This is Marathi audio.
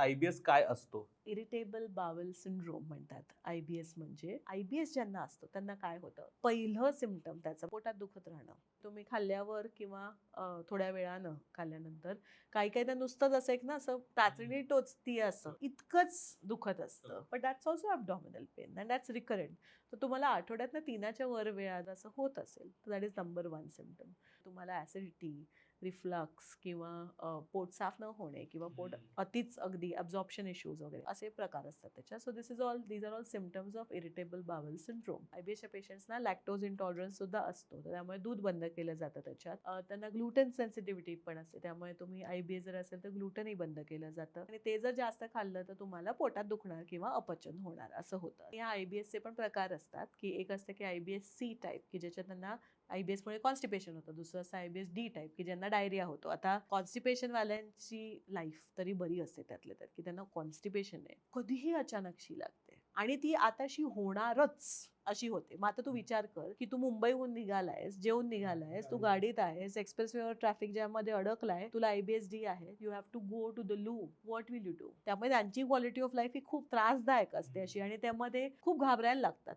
IBS काय असतो? इरिटेबल बावल सिंड्रोम म्हणतात IBS. म्हणजे IBS ज्यांना असतो त्यांना काय होतं, पहिलं सिम्पटम त्याचं पोटात दुखत राहणं. तुम्ही खाल्ल्यावर किंवा थोड्या वेळानं खाल्ल्यानंतर काही काही तर नुसतंच असं एक ना असं टाचणी टोचती असं इतकंच दुखत असतं. But that's also abdominal pain and that's recurrent. तर तुम्हाला आठवड्यातनं 3च्या वर वेळा असं होत असेल तर दॅट इज नंबर 1 सिम्पटम. तुम्हाला ॲसिडिटी, रिफ्लक्स किंवा पोट साफ न होणे किंवा पोट अतिच अगदी अब्झॉर्प्शन इश्यूज वगैरे असे प्रकार असतात त्याच्यात. So these are all symptoms of irritable bowel syndrome. IBSच्या पेशंट्सना लॅक्टोज इंटॉलरन्स सुद्धा असतो, तर त्यामुळे दूध बंद केलं जातं त्याच्यात. त्यांना ग्लुटेन सेन्सिटिव्हिटी पण असते, त्यामुळे तुम्ही IBS जर असेल तर ग्लुटेनही बंद केलं जातं आणि ते जर जास्त खाल्लं तर तुम्हाला पोटात दुखणार किंवा अपचन होणार असं होतं. या IBSचे पण प्रकार असतात की एक असतं की IBS C टाईप की ज्याच्यात त्यांना IBSमुळे कॉन्स्टिपेशन होतं. दुसरं असं IBS D टाईप की ज्यांना डायरिया होतो. आता कॉन्स्टिपेशन वाल्यांची लाईफ तरी बरी असते त्यातल्या त्यात की त्यांना कॉन्स्टिपेशन आहे कधीही अचानकशी लागते आणि ती आताशी होणारच अशी होते. मग आता तू विचार कर की तू मुंबईहून निघालायस, जेवून निघालायस, तू गाडीत आहेस, एक्सप्रेसवेवर ट्रॅफिक जॅममध्ये अडकलाय, तुला IBS D आहे, you have to go to the loo, what will you do? त्यामुळे त्यांची क्वालिटी ऑफ लाईफ ही खूप त्रासदायक असते अशी आणि त्यामध्ये खूप घाबरायला लागतात.